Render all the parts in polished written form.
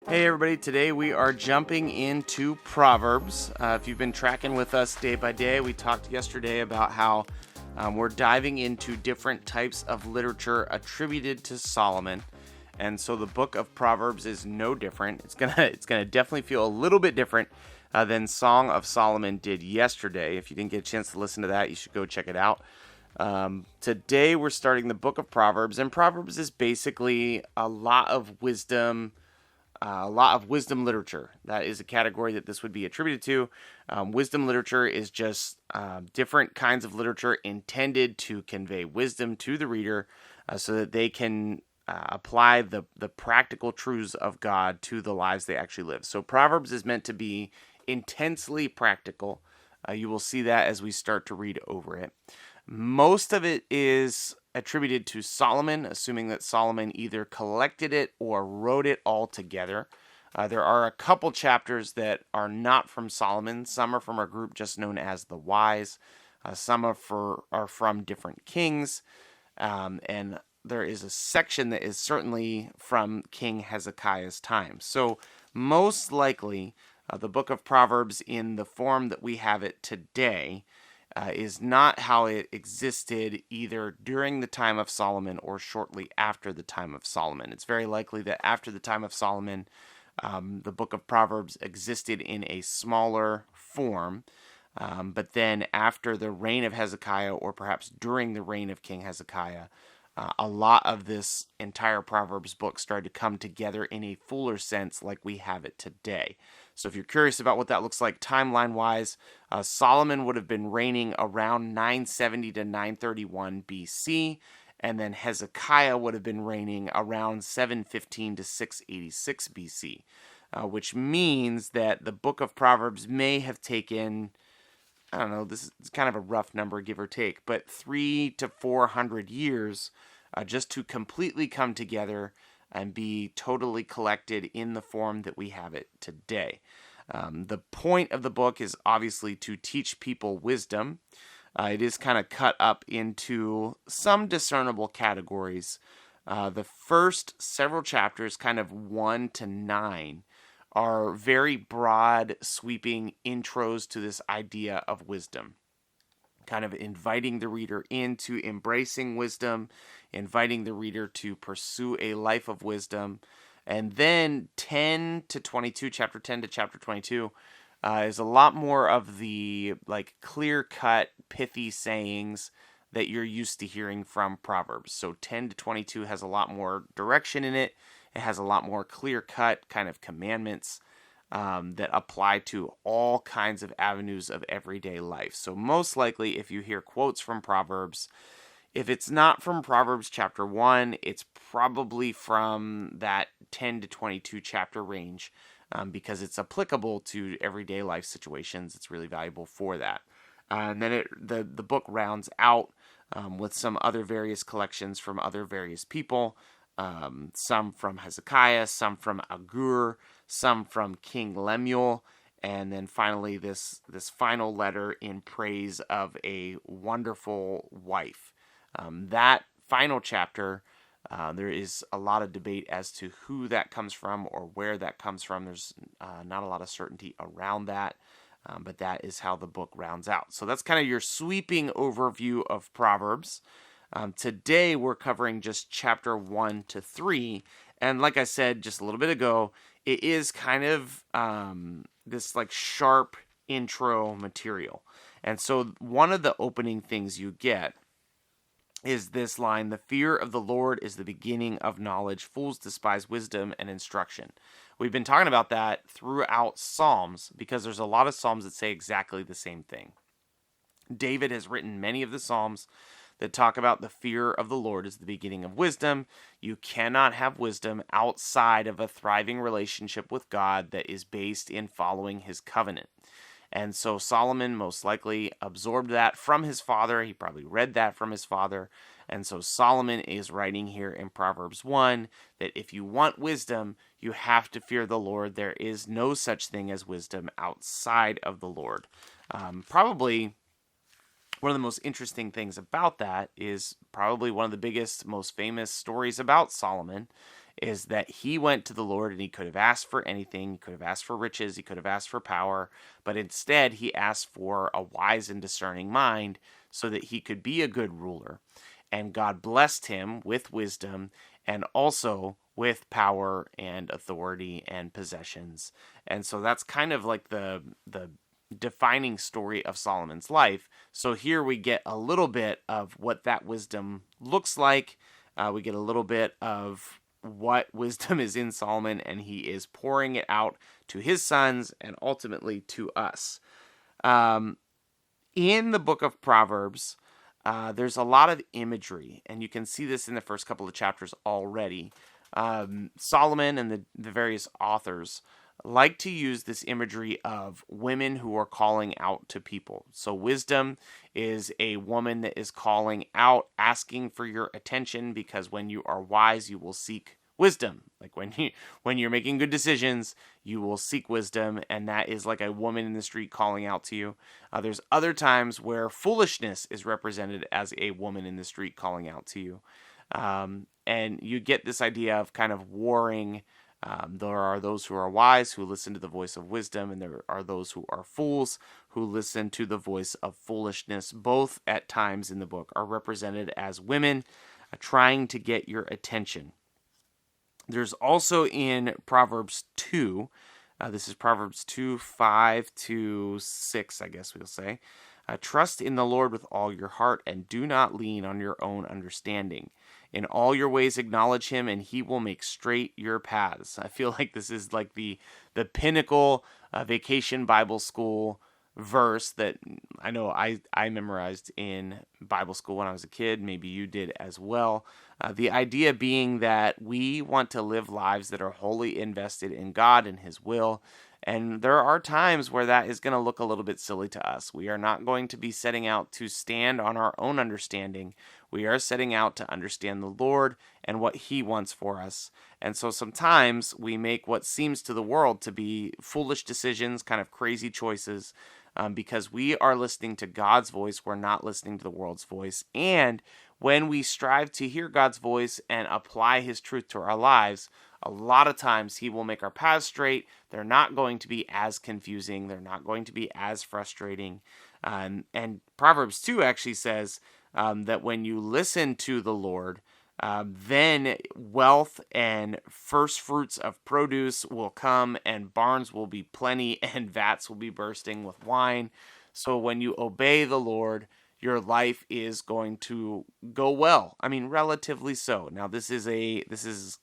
Hey everybody, today we are jumping into Proverbs. If you've been tracking with us day by day, we talked yesterday about how we're diving into different types of literature attributed to Solomon. And so the book of Proverbs is no different. It's gonna definitely feel a little bit different than Song of Solomon did yesterday. If you didn't get a chance to listen to that, you should go check it out. Today we're starting the book of Proverbs, and Proverbs is basically a lot of wisdom literature. That is a category that this would be attributed to. Wisdom literature is just different kinds of literature intended to convey wisdom to the reader so that they can apply the practical truths of God to the lives they actually live. So Proverbs is meant to be intensely practical. You will see that as we start to read over it. Most of it is attributed to Solomon, assuming that Solomon either collected it or wrote it all together. There are a couple chapters that are not from Solomon. Some are from a group just known as the Wise. Some are from different kings. And there is a section that is certainly from King Hezekiah's time. So most likely, the book of Proverbs in the form that we have it today is not how it existed either during the time of Solomon or shortly after the time of Solomon. It's very likely that after the time of Solomon, the book of Proverbs existed in a smaller form. But then after the reign of Hezekiah, or perhaps during the reign of King Hezekiah, a lot of this entire Proverbs book started to come together in a fuller sense like we have it today. So if you're curious about what that looks like timeline-wise, Solomon would have been reigning around 970 to 931 BC, and then Hezekiah would have been reigning around 715 to 686 BC, which means that the book of Proverbs may have taken, I don't know, this is kind of a rough number, give or take, but 300 to 400 years just to completely come together and be totally collected in the form that we have it today. The point of the book is obviously to teach people wisdom. It is kind of cut up into some discernible categories. The first several chapters, kind of 1 to 9, are very broad, sweeping intros to this idea of wisdom, kind of inviting the reader into embracing wisdom, inviting the reader to pursue a life of wisdom. And then 10 to 22, chapter 10 to chapter 22, is a lot more of the clear-cut, pithy sayings that you're used to hearing from Proverbs. So 10 to 22 has a lot more direction in it. It has a lot more clear-cut kind of commandments that apply to all kinds of avenues of everyday life. So most likely, if you hear quotes from Proverbs, if it's not from Proverbs chapter 1, it's probably from that 10 to 22 chapter range because it's applicable to everyday life situations. It's really valuable for that. And then the book rounds out with some other various collections from other various people. Some from Hezekiah, some from Agur, some from King Lemuel, and then finally this final letter in praise of a wonderful wife. That final chapter, there is a lot of debate as to who that comes from or where that comes from. There's not a lot of certainty around that, but that is how the book rounds out. So that's kind of your sweeping overview of Proverbs. Today we're covering just chapter 1 to 3, and like I said just a little bit ago, it is kind of this sharp intro material. And so one of the opening things you get is this line: "The fear of the Lord is the beginning of knowledge. Fools despise wisdom and instruction." We've been talking about that throughout Psalms because there's a lot of Psalms that say exactly the same thing. David has written many of the Psalms that talk about the fear of the Lord as the beginning of wisdom. You cannot have wisdom outside of a thriving relationship with God that is based in following his covenant. And so Solomon most likely absorbed that from his father. He probably read that from his father. And so Solomon is writing here in Proverbs 1 that if you want wisdom, you have to fear the Lord. There is no such thing as wisdom outside of the Lord. Probably one of the most interesting things about that is probably one of the biggest, most famous stories about Solomon is that he went to the Lord and he could have asked for anything. He could have asked for riches. He could have asked for power. But instead, he asked for a wise and discerning mind so that he could be a good ruler. And God blessed him with wisdom and also with power and authority and possessions. And so that's kind of like the defining story of Solomon's life. So here we get a little bit of what that wisdom looks like. We get a little bit of what wisdom is in Solomon, and he is pouring it out to his sons and ultimately to us. In the book of Proverbs, there's a lot of imagery, and you can see this in the first couple of chapters already. Solomon and the various authors like to use this imagery of women who are calling out to people. So wisdom is a woman that is calling out, asking for your attention, because when you are wise, you will seek wisdom. Like when you're making good decisions, you will seek wisdom, and that is like a woman in the street calling out to you. There's other times where foolishness is represented as a woman in the street calling out to you. And you get this idea of kind of warring. There are those who are wise who listen to the voice of wisdom, and there are those who are fools who listen to the voice of foolishness. Both at times in the book are represented as women trying to get your attention. There's also in Proverbs 2, this is Proverbs 2, 5 to 6, I guess we'll say. Trust in the Lord with all your heart and do not lean on your own understanding. In all your ways acknowledge him, and he will make straight your paths. I feel like this is like the pinnacle vacation Bible school verse that I know I memorized in Bible school when I was a kid. Maybe you did as well. The idea being that we want to live lives that are wholly invested in God and his will. And there are times where that is going to look a little bit silly to us. We are not going to be setting out to stand on our own understanding. We are setting out to understand the Lord and what he wants for us. And so sometimes we make what seems to the world to be foolish decisions, kind of crazy choices, because we are listening to God's voice. We're not listening to the world's voice. And when we strive to hear God's voice and apply his truth to our lives, a lot of times he will make our paths straight. They're not going to be as confusing. They're not going to be as frustrating. And Proverbs 2 actually says that when you listen to the Lord, then wealth and first fruits of produce will come, and barns will be plenty, and vats will be bursting with wine. So when you obey the Lord, your life is going to go well. I mean, relatively so. Now, this is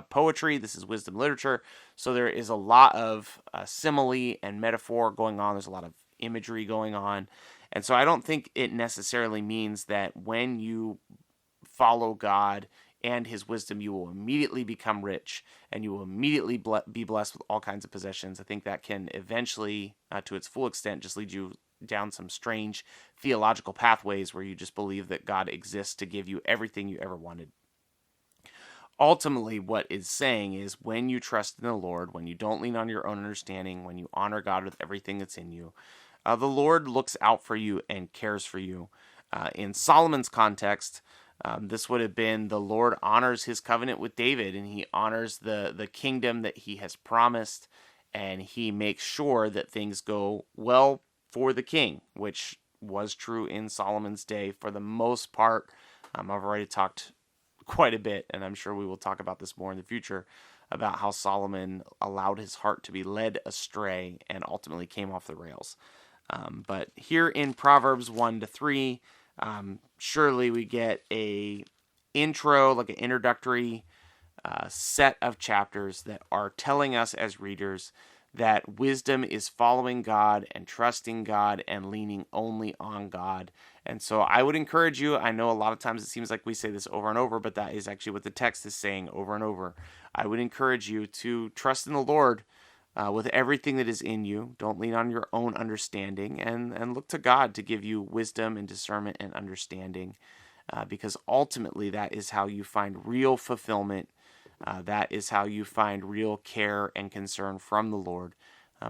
poetry. This is wisdom literature. So there is a lot of simile and metaphor going on. There's a lot of imagery going on. And so I don't think it necessarily means that when you follow God and his wisdom, you will immediately become rich and you will immediately be blessed with all kinds of possessions. I think that can eventually, to its full extent, just lead you down some strange theological pathways where you just believe that God exists to give you everything you ever wanted. Ultimately, what it's saying is when you trust in the Lord, when you don't lean on your own understanding, when you honor God with everything that's in you, the Lord looks out for you and cares for you. In Solomon's context, this would have been the Lord honors his covenant with David, and he honors the kingdom that he has promised, and he makes sure that things go well for the king, which was true in Solomon's day for the most part. I've already talked quite a bit, and I'm sure we will talk about this more in the future, about how Solomon allowed his heart to be led astray and ultimately came off the rails. But here in Proverbs 1 to 3, surely we get a intro, like an introductory set of chapters that are telling us as readers that wisdom is following God and trusting God and leaning only on God. And so I would encourage you, I know a lot of times it seems like we say this over and over, but that is actually what the text is saying over and over. I would encourage you to trust in the Lord with everything that is in you. Don't lean on your own understanding, and look to God to give you wisdom and discernment and understanding, because ultimately that is how you find real fulfillment. That is how you find real care and concern from the Lord,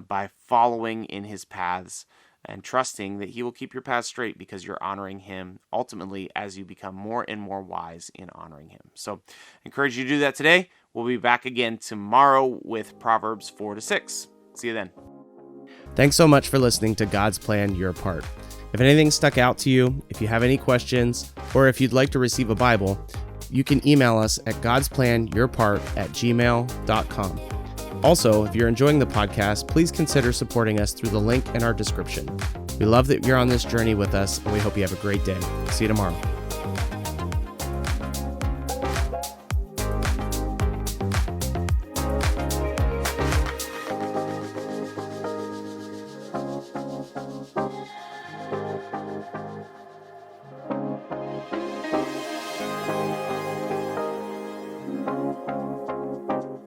by following in his paths and trusting that he will keep your path straight because you're honoring him ultimately as you become more and more wise in honoring him. So I encourage you to do that today. We'll be back again tomorrow with Proverbs 4-6. See you then. Thanks so much for listening to God's Plan, Your Part. If anything stuck out to you, if you have any questions, or if you'd like to receive a Bible, you can email us at godsplanyourpart@gmail.com. Also, if you're enjoying the podcast, please consider supporting us through the link in our description. We love that you're on this journey with us, and we hope you have a great day. See you tomorrow.